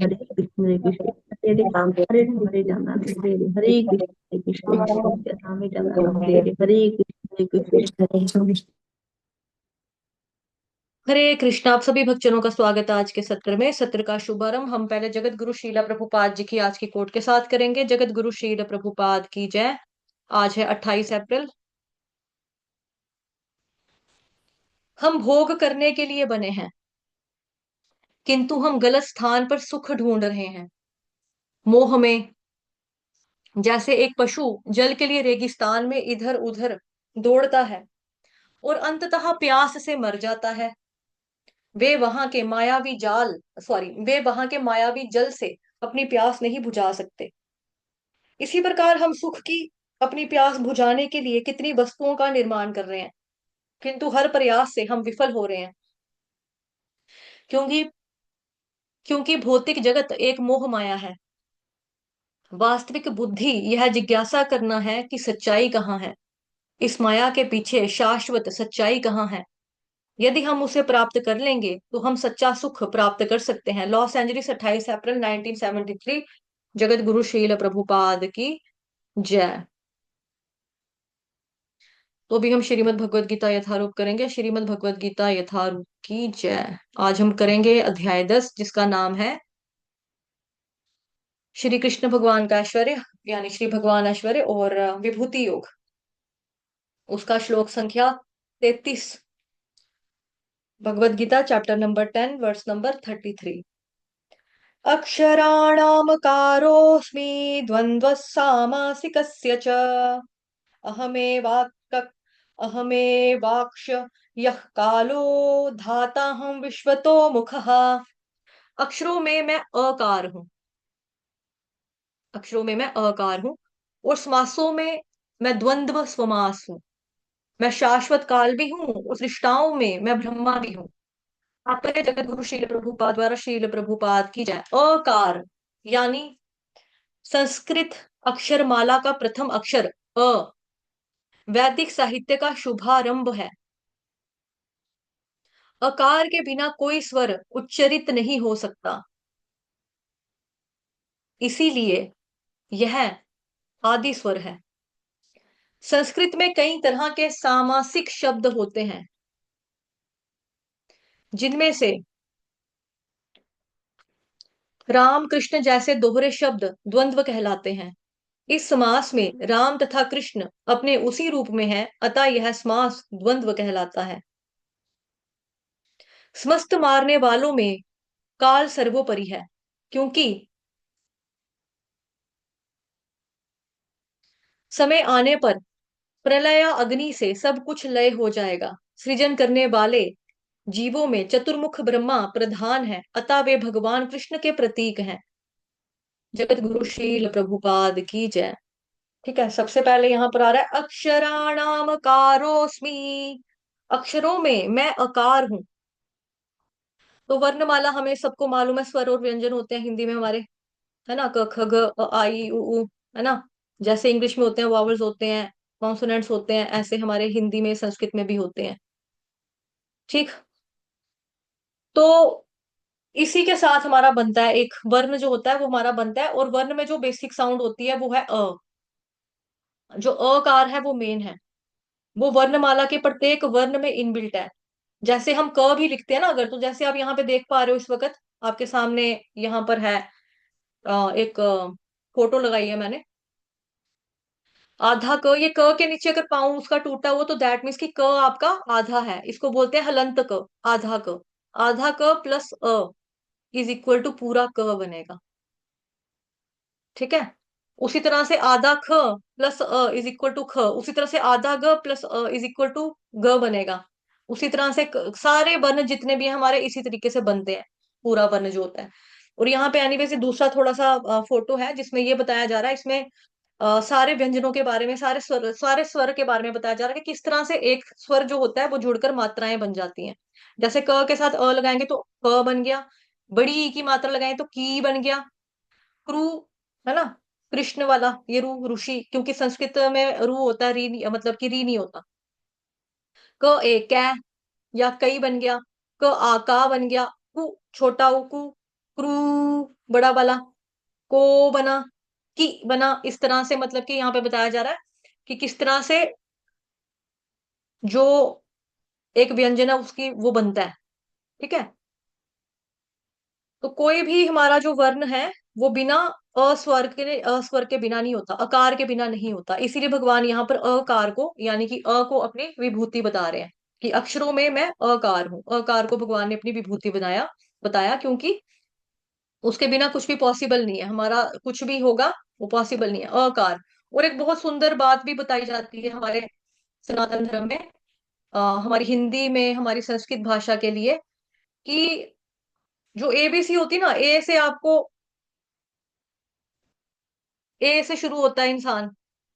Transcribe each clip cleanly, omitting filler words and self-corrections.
हरे कृष्ण हरे राम हरे राम राम हरे हरे हरे कृष्ण राम राम हरे हरे हरे कृष्ण हरे कृष्ण। आप सभी भक्तजनों का स्वागत है आज के सत्र में। सत्र का शुभारंभ हम पहले जगत गुरु श्रीला प्रभुपाद जी की आज की कोट के साथ करेंगे। जगत गुरु श्रीला प्रभुपाद की जय। आज है 28 अप्रैल। हम भोग करने के लिए बने हैं, किंतु हम गलत स्थान पर सुख ढूंढ रहे हैं। मोह में जैसे एक पशु जल के लिए रेगिस्तान में इधर उधर दौड़ता है और अंततः प्यास से मर जाता है। वे वहां के मायावी जल से अपनी प्यास नहीं बुझा सकते। इसी प्रकार हम सुख की अपनी प्यास बुझाने के लिए कितनी वस्तुओं का निर्माण कर रहे हैं, किंतु हर प्रयास से हम विफल हो रहे हैं। क्योंकि क्योंकि भौतिक जगत एक मोह माया है। वास्तविक बुद्धि यह जिज्ञासा करना है कि सच्चाई कहाँ है, इस माया के पीछे शाश्वत सच्चाई कहाँ है। यदि हम उसे प्राप्त कर लेंगे तो हम सच्चा सुख प्राप्त कर सकते हैं। लॉस एंजलिस 28 अप्रैल 1973। जगत गुरु श्रील प्रभुपाद की जय। तो अभी हम श्रीमद् भगवद गीता यथारूप करेंगे। श्रीमद् भगवद गीता यथारूप की जय। आज हम करेंगे अध्याय 10, जिसका नाम है श्री कृष्ण भगवान का ऐश्वर्य, यानी श्री भगवान ऐश्वर्य और विभूति योग। उसका श्लोक संख्या 33। Bhagavad Gita chapter number 10 verse number 33। अक्षराणामकारोऽस्मि द्वन्द्वः सामासिकस्य च अहमेवाक् अहमेवाक्ष यः कालो धाताहं विश्वतो मुखः। अक्षरों में मैं अकार हूं। अक्षरों में मैं अकार हूं और समासों में मैं द्वंद्व समास हूं। मैं शाश्वत काल भी हूं और सृष्टाओं में मैं ब्रह्मा भी हूं। आपके जगत गुरु शील प्रभुपाद द्वारा शील प्रभुपाद की जाए। अकार यानी संस्कृत अक्षरमाला का प्रथम अक्षर अ वैदिक साहित्य का शुभारंभ है। अकार के बिना कोई स्वर उच्चरित नहीं हो सकता, इसीलिए यह आदि स्वर है। संस्कृत में कई तरह के सामासिक शब्द होते हैं, जिनमें से राम कृष्ण जैसे दोहरे शब्द द्वंद्व कहलाते हैं। इस समास में राम तथा कृष्ण अपने उसी रूप में है, अतः यह समास द्वंद्व कहलाता है। समस्त मारने वालों में काल सर्वोपरि है, क्योंकि समय आने पर प्रलय अग्नि से सब कुछ लय हो जाएगा। सृजन करने वाले जीवों में चतुर्मुख ब्रह्मा प्रधान है, अतः वे भगवान कृष्ण के प्रतीक हैं। जगत गुरु श्रील प्रभुपाद की जय। ठीक है, सबसे पहले यहाँ पर आ रहा है अक्षराणाम कारोस्मि। अक्षरों में मैं अकार हूं। तो वर्णमाला हमें सबको मालूम है, स्वर और व्यंजन होते हैं हिंदी में हमारे, है ना। क ख ग आ ई उ ऊ, है ना। जैसे इंग्लिश में होते हैं वावल्स होते हैं, कॉन्सोनेंट्स होते हैं, ऐसे हमारे हिंदी में संस्कृत में भी होते हैं। ठीक। तो इसी के साथ हमारा बनता है एक वर्ण जो होता है वो हमारा बनता है, और वर्ण में जो बेसिक साउंड होती है वो है अ। जो अकार है वो मेन है। वो वर्णमाला के प्रत्येक वर्ण में इनबिल्ट है। जैसे हम क भी लिखते हैं ना अगर, तो जैसे आप यहाँ पे देख पा रहे हो इस वक्त आपके सामने, यहाँ पर है एक फोटो लगाई है मैंने। आधा क, ये क के नीचे अगर पाँव उसका टूटा हुआ तो दैट मीन्स कि क आपका आधा है। इसको बोलते हैं हलंत क, आधा क। आधा क प्लस अ इज इक्वल टू पूरा क बनेगा। ठीक है। उसी तरह से आधा ख प्लस अ इज इक्वल टू ख, उसी तरह से आधा ग प्लस अ इज इक्वल टू ग बनेगा। उसी तरह से सारे वर्ण जितने भी हैं हमारे इसी तरीके से बनते हैं, पूरा वर्ण जो होता है। और यहाँ पे एनीवे से दूसरा थोड़ा सा फोटो है जिसमें ये बताया जा रहा है, इसमें सारे व्यंजनों के बारे में, सारे स्वर के बारे में बताया जा रहा है कि किस तरह से एक स्वर जो होता है वो जुड़कर मात्राएं बन जाती हैं। जैसे क के साथ अ लगाएंगे तो क बन गया, बड़ी ई की मात्रा लगाएं तो की बन गया, क्रू, है ना। कृष्ण वाला ये रू, ऋषि, क्योंकि संस्कृत में रू होता है, री नहीं, मतलब कि री नहीं होता। क एक कै या कई बन गया, क आ का बन गया, कु छोटा उ कु, क्रू बड़ा वाला, को बना, की बना, इस तरह से मतलब कि यहाँ पे बताया जा रहा है कि किस तरह से जो एक व्यंजन है उसकी वो बनता है। ठीक है, तो कोई भी हमारा जो वर्ण है वो बिना अस्वर के बिना नहीं होता, अकार के बिना नहीं होता। इसीलिए भगवान यहाँ पर अकार को यानी कि अ को अपनी विभूति बता रहे हैं कि अक्षरों में मैं अकार हूँ। अकार को भगवान ने अपनी विभूति बनाया बताया, क्योंकि उसके बिना कुछ भी पॉसिबल नहीं है, हमारा कुछ भी होगा वो पॉसिबल नहीं है, अकार। और एक बहुत सुंदर बात भी बताई जाती है हमारे सनातन धर्म में, हमारी हिंदी में, हमारी संस्कृत भाषा के लिए, कि जो एबीसी होती है ना, ए से आपको, ए से शुरू होता है इंसान,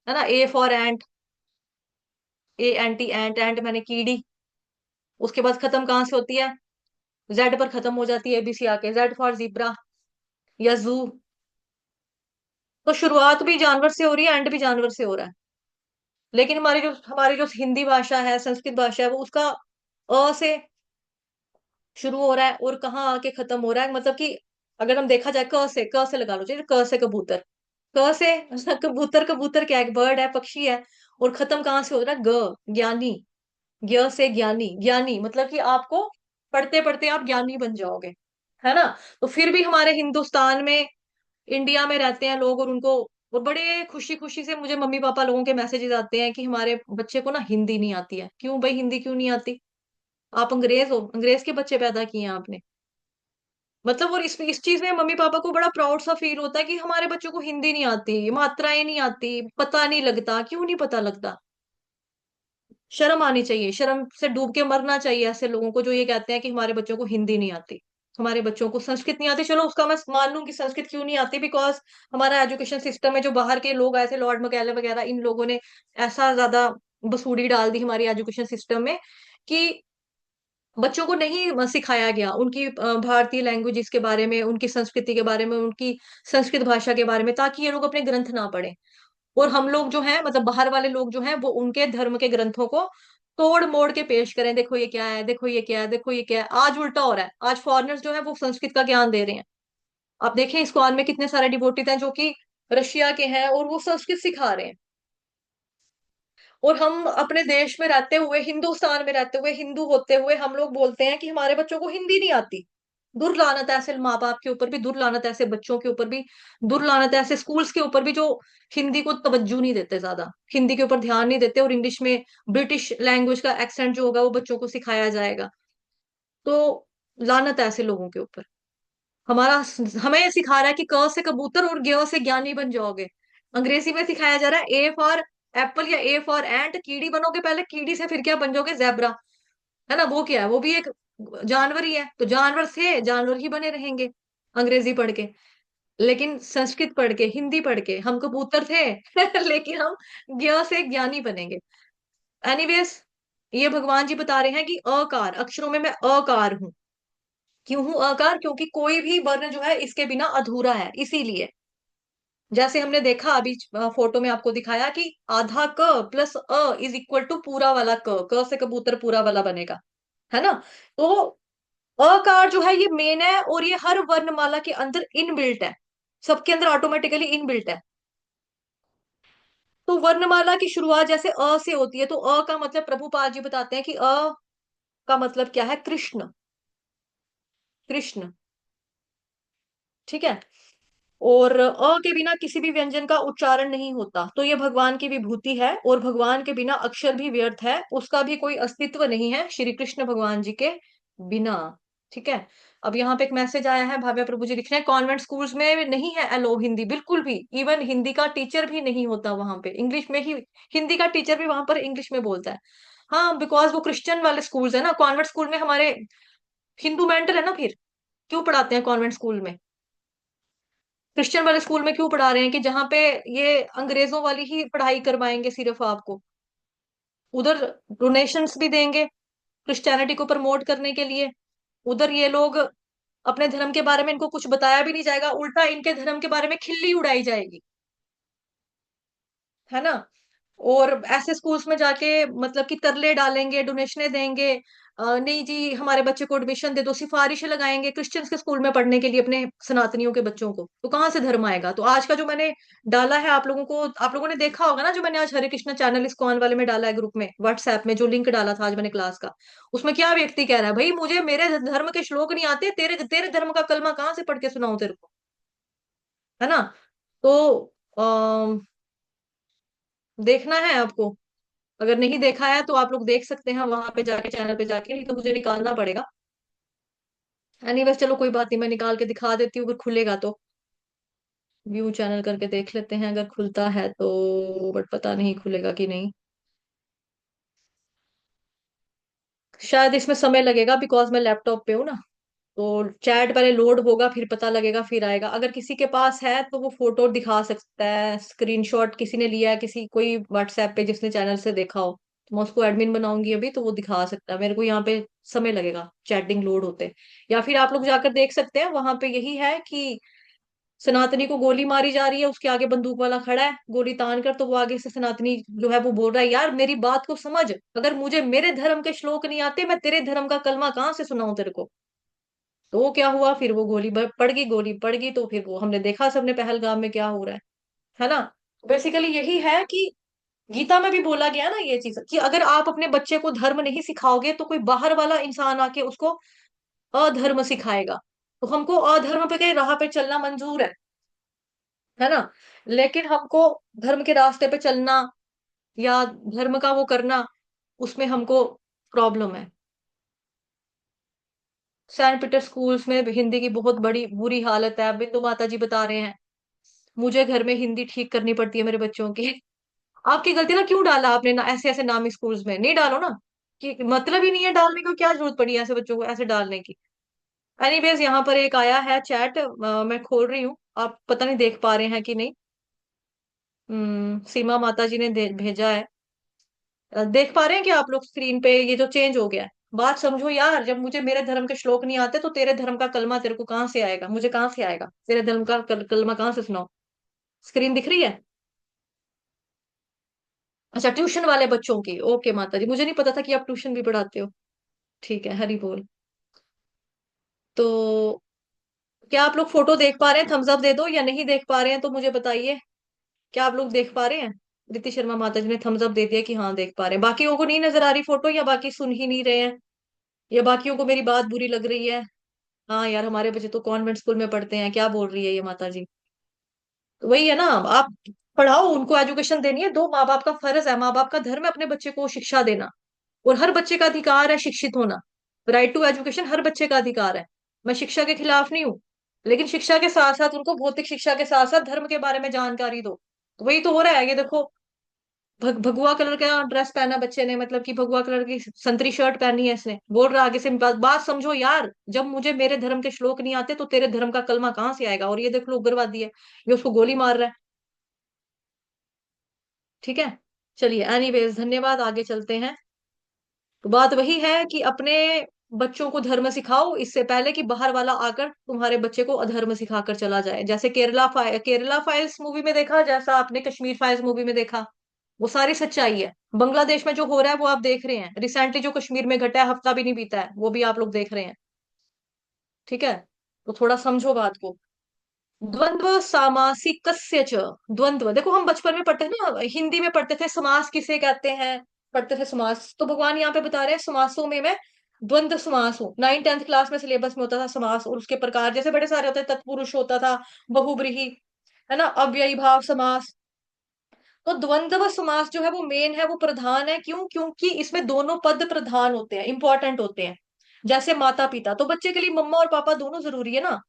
है ना, A for ant, A anti एंट, एंट मैंने कीड़ी। उसके बाद खत्म कहाँ से होती है, जेड पर खत्म हो जाती है एबीसी आके, जेड फॉर जिब्रा या जू। तो शुरुआत भी जानवर से हो रही है, एंड भी जानवर से हो रहा है। लेकिन हमारी जो हिंदी भाषा है, संस्कृत भाषा है, वो उसका अ से शुरू हो रहा है और कहाँ आके खत्म हो रहा है, मतलब कि अगर हम देखा जाए, क से लगा लो, जैसे क से कबूतर, क से कबूतर, कबूतर क्या है, एक बर्ड है, पक्षी है। और खत्म कहाँ से हो रहा है, ज्ञानी, ज्ञ से ज्ञानी, ज्ञानी मतलब कि आपको पढ़ते पढ़ते आप ज्ञानी बन जाओगे, है ना। तो फिर भी हमारे हिंदुस्तान में, इंडिया में रहते हैं लोग, और उनको, और बड़े खुशी खुशी से मुझे मम्मी पापा लोगों के मैसेजेस आते हैं कि हमारे बच्चे को ना हिंदी नहीं आती है। क्यों भाई, हिंदी क्यों नहीं आती? आप अंग्रेज हो, अंग्रेज के बच्चे पैदा किए हैं आपने, मतलब। और इस चीज में मम्मी पापा को बड़ा प्राउड सा फील होता है कि हमारे बच्चों को हिंदी नहीं आती, मात्राएं नहीं आती, पता नहीं लगता। क्यों नहीं पता लगता? शर्म आनी चाहिए, शर्म से डूब के मरना चाहिए ऐसे लोगों को जो ये कहते हैं कि हमारे बच्चों को हिंदी नहीं आती, हमारे बच्चों को संस्कृत नहीं आती। चलो उसका मैं मान लूं कि संस्कृत क्यों नहीं आती, बिकॉज हमारा एजुकेशन सिस्टम में जो बाहर के लोग आए थे, लॉर्ड मकैले वगैरह, इन लोगों ने ऐसा ज्यादा बसूड़ी डाल दी हमारी एजुकेशन सिस्टम में कि बच्चों को नहीं सिखाया गया उनकी भारतीय लैंग्वेजेस के बारे में, उनकी संस्कृति के बारे में, उनकी संस्कृत भाषा के बारे में, ताकि ये लोग अपने ग्रंथ ना पढ़े। और हम लोग जो हैं, मतलब बाहर वाले लोग जो हैं, वो उनके धर्म के ग्रंथों को तोड़ मोड़ के पेश करें, देखो ये क्या है, देखो ये क्या है, देखो ये क्या है। आज उल्टा हो रहा है, आज फॉरेनर्स जो है वो संस्कृत का ज्ञान दे रहे हैं। आप देखें इस्कॉन में कितने सारे डिवोटीज हैं जो कि रशिया के हैं और वो संस्कृत सिखा रहे हैं। और हम अपने देश में रहते हुए, हिंदुस्तान में रहते हुए, हिंदू होते हुए, हम लोग बोलते हैं कि हमारे बच्चों को हिंदी नहीं आती। दुर्लानत है ऐसे माँ बाप के ऊपर भी, दुर्लानत है ऐसे बच्चों के ऊपर भी, दुर्लानत है ऐसे स्कूल्स के ऊपर भी जो हिंदी को तवज्जो नहीं देते, ज्यादा हिंदी के ऊपर ध्यान नहीं देते, और इंग्लिश में ब्रिटिश लैंग्वेज का एक्सेंट जो होगा वो बच्चों को सिखाया जाएगा। तो लानत है ऐसे लोगों के ऊपर। हमारा हमें ये सिखा रहा है कि क से कबूतर और ज्ञ से ज्ञानी बन जाओगे। अंग्रेजी में सिखाया जा रहा है ए फॉर एप्पल या ए फॉर एंट, कीड़ी बनोगे पहले, कीड़ी से फिर क्या बन जाओगे, जेब्रा, है ना। वो क्या है, वो भी एक जानवर ही है, तो जानवर से जानवर ही बने रहेंगे अंग्रेजी पढ़ के। लेकिन संस्कृत पढ़ के, हिंदी पढ़ के हम कबूतर थे लेकिन हम ज्ञ से ज्ञानी बनेंगे। एनीवेज, ये भगवान जी बता रहे हैं कि अकार, अक्षरों में मैं अकार हूं। क्यों हूं अकार? क्योंकि कोई भी वर्ण जो है इसके बिना अधूरा है, इसीलिए। जैसे हमने देखा अभी फोटो में आपको दिखाया कि आधा क प्लस अ इज इक्वल टू पूरा वाला क से कबूतर पूरा वाला बनेगा, है ना। तो अकार जो है ये मेन है, और ये हर वर्णमाला के अंदर इनबिल्ट है, सबके अंदर ऑटोमेटिकली इनबिल्ट है। तो वर्णमाला की शुरुआत जैसे अ से होती है, तो अ का मतलब प्रभुपाद जी बताते हैं कि अ का मतलब क्या है, कृष्ण, कृष्ण। ठीक है। और अ के बिना किसी भी व्यंजन का उच्चारण नहीं होता, तो ये भगवान की विभूति है, और भगवान के बिना अक्षर भी व्यर्थ है, उसका भी कोई अस्तित्व नहीं है श्री कृष्ण भगवान जी के बिना। ठीक है। अब यहाँ पे एक मैसेज आया है, भाव्या प्रभु जी लिख रहे हैं, कॉन्वेंट स्कूल्स में नहीं है अलो हिंदी, बिल्कुल भी। इवन हिंदी का टीचर भी नहीं होता वहां पे, इंग्लिश में ही, हिंदी का टीचर भी वहां पर इंग्लिश में बोलता है। हाँ, बिकॉज वो क्रिश्चियन वाले स्कूल्स है ना, कॉन्वेंट स्कूल में हमारे हिंदू मेंटर है ना, फिर क्यों पढ़ाते हैं कॉन्वेंट स्कूल में? क्रिश्चियन वाले स्कूल में क्यों पढ़ा रहे हैं कि जहां पे ये अंग्रेजों वाली ही पढ़ाई करवाएंगे सिर्फ आपको? उधर डोनेशंस भी देंगे क्रिश्चियनिटी को प्रमोट करने के लिए, उधर ये लोग अपने धर्म के बारे में, इनको कुछ बताया भी नहीं जाएगा, उल्टा इनके धर्म के बारे में खिल्ली उड़ाई जाएगी, है ना। और ऐसे स्कूल्स में जाके मतलब कि तरले डालेंगे, डोनेशनें देंगे, नहीं जी हमारे बच्चे को एडमिशन दे दो, सिफारिशें लगाएंगे क्रिश्चियंस के स्कूल में पढ़ने के लिए अपने सनातनियों के बच्चों को, तो कहाँ से धर्म आएगा? तो आज का जो मैंने डाला है आप लोगों को, आप लोगों ने देखा होगा ना, जो मैंने आज हरे कृष्णा चैनल इस्कॉन वाले में डाला है ग्रुप में व्हाट्सएप में, जो लिंक डाला था आज मैंने क्लास का, उसमें क्या व्यक्ति कह रहा है, भाई मुझे मेरे धर्म के श्लोक नहीं आते, तेरे तेरे धर्म का कलमा कहाँ से पढ़ के सुनाऊं तेरे को, है ना? तो देखना है आपको, अगर नहीं देखा है तो आप लोग देख सकते हैं वहां पे जाके, चैनल पे जाके, नहीं तो मुझे निकालना पड़ेगा। एनीवेज चलो कोई बात नहीं, मैं निकाल के दिखा देती हूँ अगर खुलेगा तो। व्यू चैनल करके देख लेते हैं अगर खुलता है तो, बट पता नहीं खुलेगा कि नहीं। शायद इसमें समय लगेगा बिकॉज मैं लैपटॉप पे हूँ ना, तो चैट पहले लोड होगा फिर पता लगेगा फिर आएगा। अगर किसी के पास है तो वो फोटो दिखा सकता है, स्क्रीनशॉट किसी ने लिया है, किसी कोई व्हाट्सएप पे जिसने चैनल से देखा हो, तो मैं उसको एडमिन बनाऊंगी अभी, तो वो दिखा सकता है। मेरे को यहाँ पे समय लगेगा चैटिंग लोड होते। या फिर आप लोग जाकर देख सकते हैं, वहां पे यही है कि सनातनी को गोली मारी जा रही है, उसके आगे बंदूक वाला खड़ा है गोली तान कर, तो वो आगे से सनातनी जो है वो बोल रहा है, यार मेरी बात को समझ, अगर मुझे मेरे धर्म के श्लोक नहीं आते, मैं तेरे धर्म का कलमा कहाँ से सुनाऊं तेरे को? तो वो क्या हुआ, फिर वो गोली पड़ गई तो फिर वो हमने देखा सबने पहलगाम में क्या हो रहा है ना? बेसिकली यही है कि गीता में भी बोला गया ना ये चीज, कि अगर आप अपने बच्चे को धर्म नहीं सिखाओगे तो कोई बाहर वाला इंसान आके उसको अधर्म सिखाएगा। तो हमको अधर्म पे के राह पे चलना मंजूर है ना? लेकिन हमको धर्म के रास्ते पे चलना या धर्म का वो करना, उसमें हमको प्रॉब्लम है। सैंट पीटर स्कूल्स में हिंदी की बहुत बड़ी बुरी हालत है, बिंदु माता जी बता रहे हैं, मुझे घर में हिंदी ठीक करनी पड़ती है मेरे बच्चों की। आपकी गलती ना, क्यों डाला आपने ना ऐसे ऐसे नामी स्कूल्स में? नहीं डालो ना, कि मतलब ही नहीं है डालने को, क्या जरूरत पड़ी है ऐसे बच्चों को ऐसे डालने की? एनीवेज यहाँ पर एक आया है चैट, मैं खोल रही हूँ, आप पता नहीं देख पा रहे हैं कि नहीं। सीमा माता जी ने भेजा है। देख पा रहे हैं कि आप लोग स्क्रीन पे ये जो चेंज हो गया है? बात समझो यार, जब मुझे मेरे धर्म के श्लोक नहीं आते तो तेरे धर्म का कलमा तेरे को कहाँ से आएगा, मुझे कहाँ से आएगा, तेरे धर्म का कलमा कहाँ से सुनाओ? स्क्रीन दिख रही है? अच्छा, ट्यूशन वाले बच्चों की, ओके माता जी, मुझे नहीं पता था कि आप ट्यूशन भी पढ़ाते हो। ठीक है, हरी बोल। तो क्या आप लोग फोटो देख पा रहे हैं? थम्स अप दे दो, या नहीं देख पा रहे हैं तो मुझे बताइए। क्या आप लोग देख पा रहे हैं? दीप्ति शर्मा माता जी ने थम्स अप दे दिया कि हाँ देख पा रहे हैं। बाकियों को नहीं नजर आ रही फोटो, या बाकी सुन ही नहीं रहे हैं, या बाकियों को मेरी बात बुरी लग रही है? हाँ यार, हमारे बच्चे तो कॉन्वेंट स्कूल में पढ़ते हैं, क्या बोल रही है ये माता जी? तो वही है ना, आप पढ़ाओ, उनको एजुकेशन देनी है, दो, माँ बाप का फर्ज है, माँ बाप का धर्म है अपने बच्चे को शिक्षा देना। और हर बच्चे का अधिकार है शिक्षित होना। राइट टू एजुकेशन हर बच्चे का अधिकार है। मैं शिक्षा के खिलाफ नहीं हूँ, लेकिन शिक्षा के साथ साथ उनको भौतिक शिक्षा के साथ साथ धर्म के बारे में जानकारी दो। तो वही तो हो रहा है, ये देखो, भगवा कलर का ड्रेस पहना बच्चे ने, मतलब कि भगवा कलर की संतरी शर्ट पहनी है इसने, बोल रहा आगे से, बात समझो यार, जब मुझे मेरे धर्म के श्लोक नहीं आते तो तेरे धर्म का कलमा कहाँ से आएगा? और ये देख लो उग्रवादी है, ये उसको गोली मार रहा है। ठीक है, चलिए एनीवेज धन्यवाद, आगे चलते हैं। तो बात वही है कि अपने बच्चों को धर्म सिखाओ, इससे पहले कि बाहर वाला आकर तुम्हारे बच्चे को अधर्म सिखाकर चला जाए। जैसे केरला फाइल्स मूवी में देखा, जैसा आपने कश्मीर फाइल्स मूवी में देखा, वो सारी सच्चाई है। बांग्लादेश में जो हो रहा है वो आप देख रहे हैं, रिसेंटली जो कश्मीर में घटा है, हफ्ता भी नहीं बीता है, वो भी आप लोग देख रहे हैं। ठीक है, तो थोड़ा समझो बात को। द्वंद्व सामासिकस्य च, द्वंद्व देखो, हम बचपन में पढ़ते थे ना, हिंदी में पढ़ते थे समास किसे कहते हैं, पढ़ते थे समास, तो भगवान यहाँ पे बता रहे हैं समासों में मैं द्वंद्व समास हूँ। 9th 10th क्लास में सिलेबस में होता था समास, और उसके प्रकार जैसे बड़े सारे होते हैं, तत्पुरुष होता था, बहुब्रीहि, है ना, अव्ययी भाव समास। तो द्वंद्व समास जो है वो मेन है, वो प्रधान है, क्यों? क्योंकि इसमें दोनों पद प्रधान होते हैं, इंपॉर्टेंट होते हैं। जैसे माता पिता, तो बच्चे के लिए मम्मा और पापा दोनों जरूरी है ना।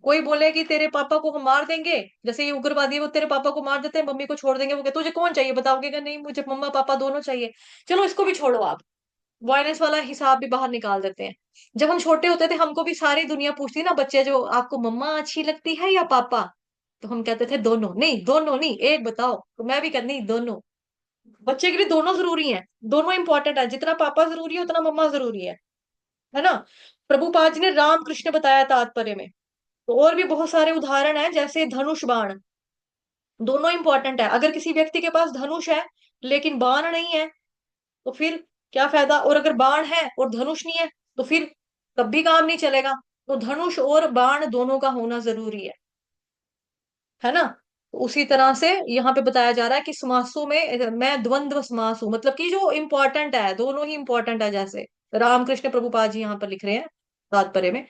कोई बोले कि तेरे पापा को हम मार देंगे, जैसे ये उग्रवादी है, वो तेरे पापा को मार देते हैं, मम्मी को छोड़ देंगे, वो कहते तुझे कौन चाहिए बताओगे? कि नहीं मुझे मम्मा पापा दोनों चाहिए। चलो इसको भी छोड़ो आप, वायलेंस वाला हिसाब भी बाहर निकाल देते हैं। जब हम छोटे होते थे हमको भी सारी दुनिया पूछती ना, बच्चे जो, आपको मम्मा अच्छी लगती है या पापा? तो हम कहते थे दोनों। नहीं दोनों नहीं, एक बताओ, तो मैं भी कहती नहीं दोनों। बच्चे के लिए दोनों जरूरी हैं, दोनों इंपॉर्टेंट है, जितना पापा जरूरी है उतना मम्मा जरूरी है ना? प्रभुपाद जी ने राम कृष्ण बताया तात्पर्य में। तो और भी बहुत सारे उदाहरण हैं, जैसे धनुष बाण, दोनों इंपॉर्टेंट है। अगर किसी व्यक्ति के पास धनुष है लेकिन बाण नहीं है, तो फिर क्या फायदा? और अगर बाण है और धनुष नहीं है, तो फिर तब भी काम नहीं चलेगा। तो धनुष और बाण दोनों का होना जरूरी है ना? तो उसी तरह से यहाँ पे बताया जा रहा है कि समासों में मैं द्वंद्व समास हूं, मतलब कि जो इंपॉर्टेंट है, दोनों ही इंपॉर्टेंट है, जैसे रामकृष्ण प्रभुपाद जी यहाँ पर लिख रहे हैं तात्पर्य में।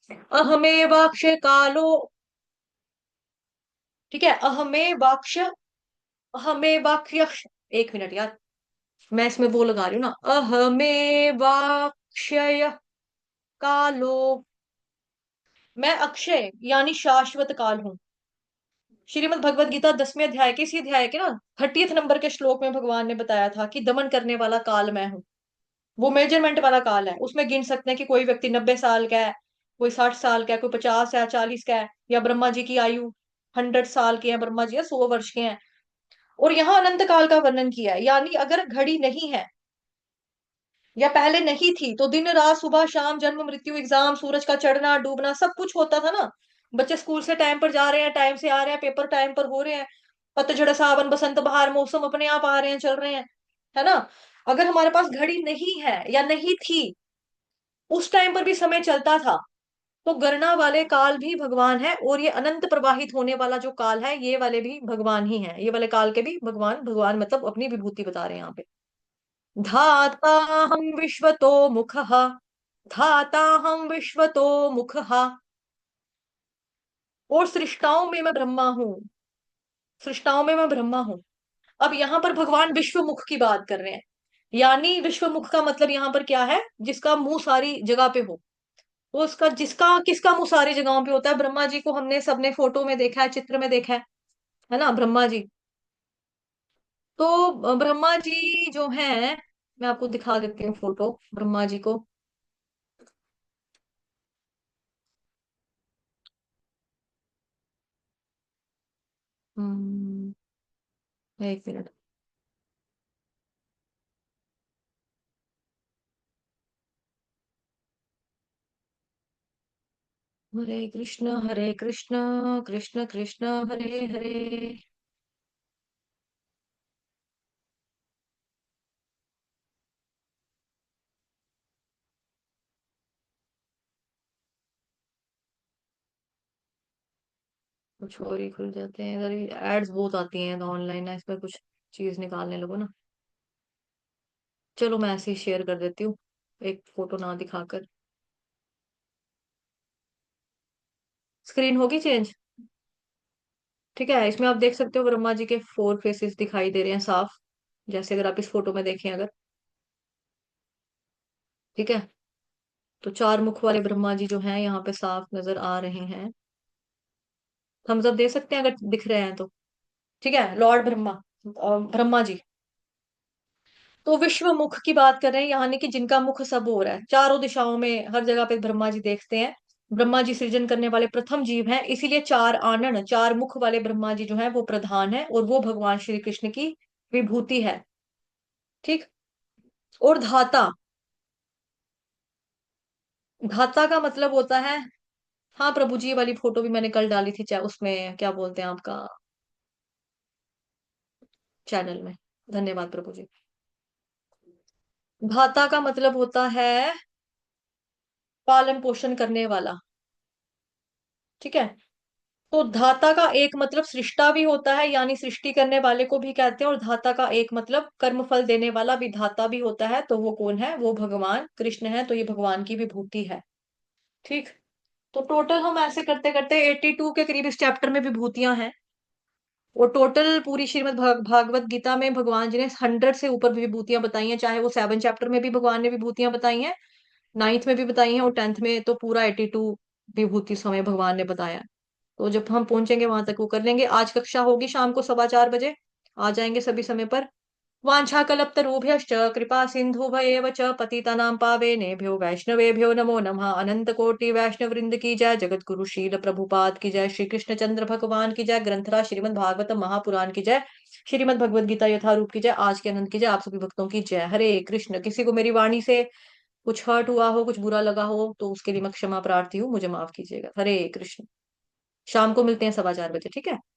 अहमेवाक्ष कालो, ठीक है, अहमेवाक्ष, अहमेवाक्ष, एक मिनट यार, मैं इसमें वो लगा रही हूँ ना, अहमेवाक्षय कालो, मैं अक्षय यानी शाश्वत काल हूँ। श्रीमद् भगवत गीता 10वें अध्याय के, इसी अध्याय के ना 30th नंबर के श्लोक में भगवान ने बताया था कि दमन करने वाला काल मैं हूँ। वो मेजरमेंट वाला काल है, उसमें गिन सकते हैं कि कोई व्यक्ति 90 साल का है, कोई 60 साल का है, कोई 50 या 40 का है, या ब्रह्मा जी की आयु 100 साल की है, ब्रह्मा जी 100 वर्ष के हैं। और यहाँ अनंत काल का वर्णन किया है, यानी अगर घड़ी नहीं है या पहले नहीं थी, तो दिन रात सुबह शाम जन्म मृत्यु एग्जाम सूरज का चढ़ना डूबना सब कुछ होता था ना। बच्चे स्कूल से टाइम पर जा रहे हैं, टाइम से आ रहे हैं, पेपर टाइम पर हो रहे हैं, पतझड़ सावन बसंत बहार मौसम अपने आप आ रहे हैं, चल रहे हैं, है ना? अगर हमारे पास घड़ी नहीं है या नहीं थी, उस टाइम पर भी समय चलता था, तो गणना वाले काल भी भगवान है, और ये अनंत प्रवाहित होने वाला जो काल है, ये वाले भी भगवान ही है, ये वाले काल के भी भगवान, भगवान मतलब अपनी विभूति बता रहे हैं यहाँ पे। धाताहं विश्वतो मुखः, धाताहं विश्वतो मुखः, और सृष्टाओं में मैं ब्रह्मा हूँ, सृष्टाओं में मैं ब्रह्मा हूँ। अब यहाँ पर भगवान विश्व मुख की बात कर रहे हैं, यानी विश्व मुख का मतलब यहाँ पर क्या है? जिसका मुंह सारी जगह पे हो। तो उसका, जिसका किसका मुंह सारी जगहों पे होता है? ब्रह्मा जी को हमने सबने फोटो में देखा है, चित्र में देखा है ना, ब्रह्मा जी। तो ब्रह्मा जी जो हैं, मैं आपको दिखा देती हूँ फोटो ब्रह्मा जी को। हम्म, एक मिनट। हरे कृष्ण कृष्ण कृष्ण हरे हरे। कुछ और ही खुल जाते हैं इधर, एड्स बहुत आती हैं तो ऑनलाइन है, इस पर कुछ चीज निकालने लगो ना। चलो मैं ऐसे ही शेयर कर देती हूँ, एक फोटो ना दिखाकर। स्क्रीन होगी चेंज? ठीक है, इसमें आप देख सकते हो ब्रह्मा जी के 4 फेसेस दिखाई दे रहे हैं साफ, जैसे अगर आप इस फोटो में देखें अगर। ठीक है, तो 4 मुख वाले ब्रह्मा जी जो हैं यहाँ पे साफ नजर आ रहे हैं। थम्स अप दे सकते हैं अगर दिख रहे हैं तो। ठीक है, लॉर्ड ब्रह्मा, ब्रह्मा जी। तो विश्व मुख की बात कर रहे हैं, यानी कि जिनका मुख सब हो रहा है, चारों दिशाओं में हर जगह पे ब्रह्मा जी देखते हैं। ब्रह्मा जी सृजन करने वाले प्रथम जीव हैं, इसीलिए 4 आनन, 4 मुख वाले ब्रह्मा जी जो हैं वो प्रधान है, और वो भगवान श्री कृष्ण की विभूति है। ठीक। और धाता, धाता का मतलब होता है, हाँ प्रभु जी, ये वाली फोटो भी मैंने कल डाली थी, चाहे उसमें क्या बोलते हैं आपका, चैनल में। धन्यवाद प्रभु जी। धाता का मतलब होता है पालन पोषण करने वाला। ठीक है, तो धाता का एक मतलब सृष्टा भी होता है, यानी सृष्टि करने वाले को भी कहते हैं, और धाता का एक मतलब कर्म फल देने वाला भी धाता भी होता है, तो वो कौन है? वो भगवान कृष्ण है, तो ये भगवान की विभूति है। ठीक। तो टोटल हम ऐसे करते करते 82 के करीब इस चैप्टर में विभूतियां हैं, और टोटल पूरी श्रीमद् भागवत गीता में भगवान जी ने 100 से ऊपर विभूतियां बताई हैं, चाहे वो 7 चैप्टर में भी भगवान ने विभूतियां बताई हैं, 9th में भी बताई हैं, और 10th में तो पूरा 82 विभूति समय भगवान ने बताया है। तो जब हम पहुंचेंगे वहां तक वो कर लेंगे। आज कक्षा होगी शाम को 4:15 बजे, आ जाएंगे सभी समय पर। वाञ्छाकल्पतरुभ्यश्च कृपा सिन्धुभयेव च पतितानां पावनेभ्यो वैष्णवेभ्यो नमो नमः। अनंत कोटि वैष्णव वृंद की जय, जगत गुरु शील प्रभुपाद की जय, श्री कृष्ण चंद्र भगवान की जय, ग्रंथराज श्रीमद् भागवत महापुराण की जय, श्रीमद् भगवद गीता यथारूप की जय, आज के अनंत की जय, आप सभी भक्तों की जय। हरे कृष्ण। किसी को मेरी वाणी से कुछ हर्ट हुआ हो, कुछ बुरा लगा हो, तो उसके लिए मैं क्षमा प्रार्थी हूँ, मुझे माफ कीजिएगा। हरे कृष्ण। शाम को मिलते हैं 4:15 बजे, ठीक है?